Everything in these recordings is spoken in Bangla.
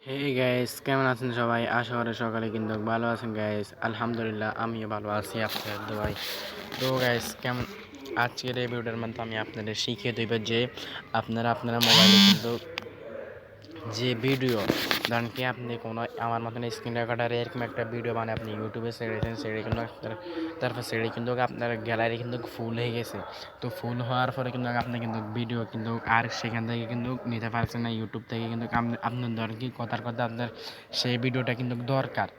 হে গাইস, কেমন আছেন সবাই? আশা করি সকালে কিন্তু ভালো আছেন গাইস। আলহামদুলিল্লাহ আমিও ভালো আছি আপনাদের দোয়ায়। তো গাইস, কেমন আজকের এই ভিডিওর মধ্যে আমি আপনাদের শিখিয়ে দেব যে আপনারা মোবাইলে কিন্তু যে ভিডিও ধরেন কি আপনি কোনো আমার মতন স্ক্রিন রেকর্ডারে এরকম একটা ভিডিও মানে আপনি ইউটিউবে ছেড়েছেন, ছেড়ে কিন্তু তারপর ছেড়ে কিন্তু আপনার গ্যালারি কিন্তু ফুল হয়ে গেছে। তো ফুল হওয়ার পরে কিন্তু আপনি কিন্তু ভিডিও কিন্তু আর সেখান থেকে কিন্তু নিতে পারছেন না ইউটিউব থেকে, কিন্তু আপনার ধরেন কি কথার কথা আপনার সেই ভিডিওটা কিন্তু দরকার।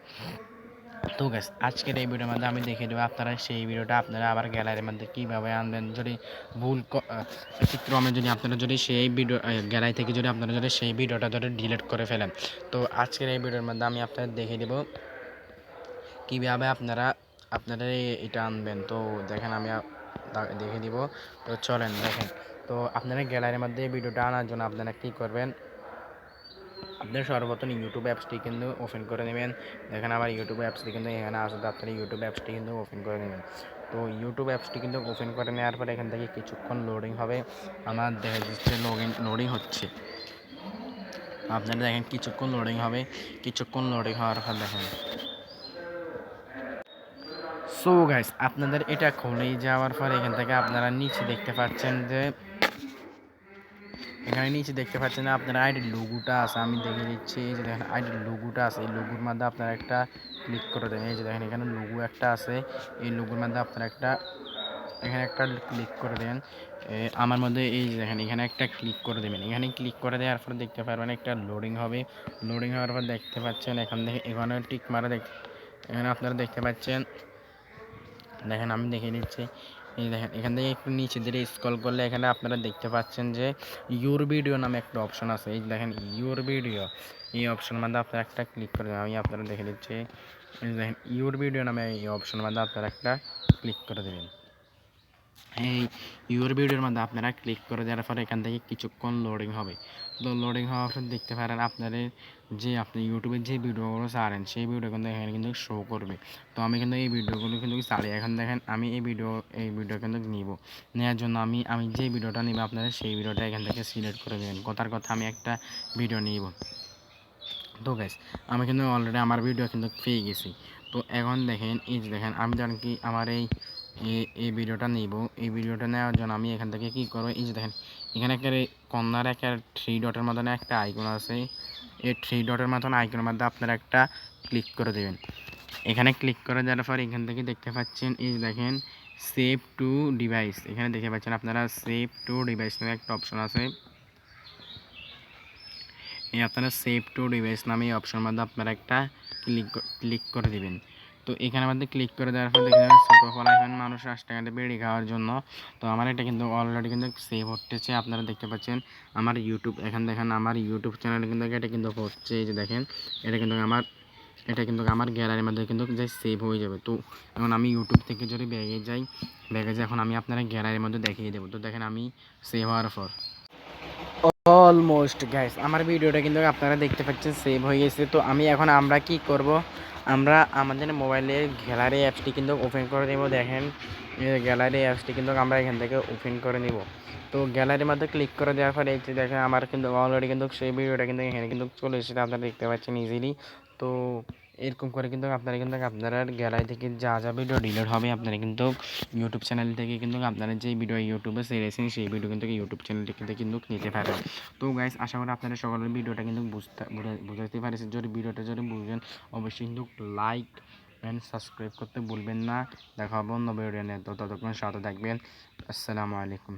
তো গাইস, আজকের এই ভিডিওর মধ্যে আমি দেখিয়ে দেবো আপনারা সেই ভিডিওটা আপনারা আবার গ্যালারির মধ্যে কীভাবে আনবেন। যদি ব্যতিক্রমে যদি আপনারা যদি সেই ভিডিও গ্যালারি থেকে যদি আপনারা যদি সেই ভিডিওটা যদি ডিলিট করে ফেলেন, তো আজকের এই ভিডিওর মধ্যে আমি আপনাদের দেখিয়ে দেবো কীভাবে আপনারা এটা আনবেন। তো দেখেন আমি দেখিয়ে দিব। তো চলেন দেখেন। তো আপনারা গ্যালারির মধ্যে এই ভিডিওটা আনার জন্য আপনারা কী করবেন, আপনার সর্বপ্রথম ইউটিউব অ্যাপসটি কিন্তু ওপেন করে নেবেন। দেখেন আমার ইউটিউব অ্যাপসটি কিন্তু এখানে আসবে, আপনারা ইউটিউব অ্যাপসটি কিন্তু ওপেন করে নেবেন। তো ইউটিউব অ্যাপসটি কিন্তু ওপেন করে নেওয়ার পরে এখান থেকে কিছুক্ষণ লোডিং হবে। আমার দেখা যাচ্ছে লোডিং হচ্ছে। আপনারা দেখেন কিছুক্ষণ লোডিং হবে। কিছুক্ষণ লোডিং হওয়ার পর দেখেন, সো গাইস, আপনাদের এটা খুলেই যাওয়ার পর এখান থেকে আপনারা নিচে দেখতে পাচ্ছেন যে আপনার আইডির লোগোটা আছে। আমি দেখে দিচ্ছি, এই যে দেখেন আইডির লোগোটা আছে। এই লোগোর মধ্যে আপনারা একটা ক্লিক করে দেবেন। এই যে দেখেন এখানে লোগো একটা আছে, এই লোগোর মধ্যে আপনারা এখানে একটা ক্লিক করে দেন। আমার মধ্যে এই যে দেখেন এখানে একটা ক্লিক করে দেবেন। এখানে ক্লিক করে দেওয়ার পর দেখতে পারবেন একটা লোডিং হবে। লোডিং হওয়ার পর দেখতে পাচ্ছেন এখান থেকে এখানে টিক মারা এখানে আপনারা দেখতে পাচ্ছেন। দেখেন আমি দেখে দিচ্ছি, এই দেখেন এখান থেকে একটু নিচে দিকে স্ক্রল করলে এখানে আপনারা দেখতে পাচ্ছেন যে ইউর ভিডিও নামে একটা অপশন আছে। এই দেখেন ইউর ভিডিও, এই অপশনের মধ্যে আপনারা একটা ক্লিক করে দেবেন। আমি আপনারা দেখে দিচ্ছি, এই দেখেন ইউর ভিডিও নামে এই অপশনের মধ্যে আপনারা একটা ক্লিক করে দেবেন। এই ইউর ভিডিওর মধ্যে আপনারা ক্লিক করে দেওয়ার পরে এখান থেকে কিছুক্ষণ লোডিং হবে। তো লোডিং হওয়ার পর দেখতে পারেন আপনাদের যে আপনি ইউটিউবের যে ভিডিওগুলো ছাড়েন সেই ভিডিও কিন্তু এখানে কিন্তু শো করবে। তো আমি কিন্তু এই ভিডিওগুলো কিন্তু ছাড়ি। এখন দেখেন আমি এই ভিডিও কিন্তু নিব। নেওয়ার জন্য আমি যে ভিডিওটা নিব আপনারা সেই ভিডিওটা এখান থেকে সিলেক্ট করে দেবেন। কথার কথা আমি একটা ভিডিও নিব। তো গাইস, আমি কিন্তু অলরেডি আমার ভিডিও কিন্তু পেয়ে গেছি। তো এখন দেখেন এই যে দেখেন আমি জানি কি আমার এই ভিডিওটা নিব। এই ভিডিওটা নেওয়ার জন্য আমি এখান থেকে কী করবো, এই যে দেখেন এখানে একটা কর্নার একটা 3 ডটের মতন একটা আইকন আছে। এই 3 ডটের মতন আইকনের মধ্যে আপনারা একটা ক্লিক করে দেবেন। এখানে ক্লিক করে দেওয়ার পর এখান থেকে দেখতে পাচ্ছেন, এই যে দেখেন সেভ টু ডিভাইস, এখানে দেখতে পাচ্ছেন আপনারা সেভ টু ডিভাইস নামে একটা অপশন আছে। এই আপনারা সেভ টু ডিভাইস নামে এই অপশনের মধ্যে আপনারা একটা ক্লিক করে দিবেন। তো এখানের মধ্যে ক্লিক করে দেওয়ার পর দেখেন ছোটো ফলাইফান মানুষ রাস্তাঘাটে বেড়ে খাওয়ার জন্য। তো আমার এটা কিন্তু অলরেডি কিন্তু সেভ হচ্ছে, আপনারা দেখতে পাচ্ছেন আমার ইউটিউব। এখানে দেখেন আমার ইউটিউব চ্যানেল কিন্তু এটা কিন্তু হচ্ছে, এই যে দেখেন এটা কিন্তু আমার গ্যালারির মধ্যে কিন্তু যে সেভ হয়ে যাবে। তো এখন আমি ইউটিউব থেকে যদি ব্যাগে যাই এখন আমি আপনারা গ্যালারির মধ্যে দেখিয়ে দেবো। তো দেখেন আমি সেভ হওয়ার পর অলমোস্ট গাইস আমার ভিডিওটা কিন্তু আপনারা দেখতে পাচ্ছেন সেভ হয়ে গেছে। তো আমরা কি করব, আমরা আমাদের মোবাইলের গ্যালারি অ্যাপসটি কিন্তু ওপেন করে নেব। দেখেন গ্যালারি অ্যাপসটি কিন্তু আমরা এখান থেকে ওপেন করে নিব। তো গ্যালারির মধ্যে ক্লিক করে দেওয়ার পরে এই যে দেখেন আমার কিন্তু অলরেডি কিন্তু সেই ভিডিওটা কিন্তু এখানে কিন্তু চলে এসেছে, আপনারা দেখতে পাচ্ছেন ইজিলি। তো এরকম করে কিন্তু আপনারা গ্যালারি থেকে যা ভিডিও ডিলিট হবে আপনারা কিন্তু ইউটিউব চ্যানেল থেকে কিন্তু আপনারা যে ভিডিও ইউটিউবে ছেড়েছেন সেই ভিডিও কিন্তু ইউটিউব চ্যানেল থেকে কিন্তু নিতে পারেন। তো গাইস, আশা করি আপনারা সকলের ভিডিওটা কিন্তু বুঝতে পারছেন। যদি ভিডিওটা বুঝেন অবশ্যই কিন্তু লাইক অ্যান্ড সাবস্ক্রাইব করতে ভুলবেন না। দেখা হবে অন্য ভিডিও নিয়ে। তো ততক্ষণ সাথে থাকবেন। আসসালামু আলাইকুম।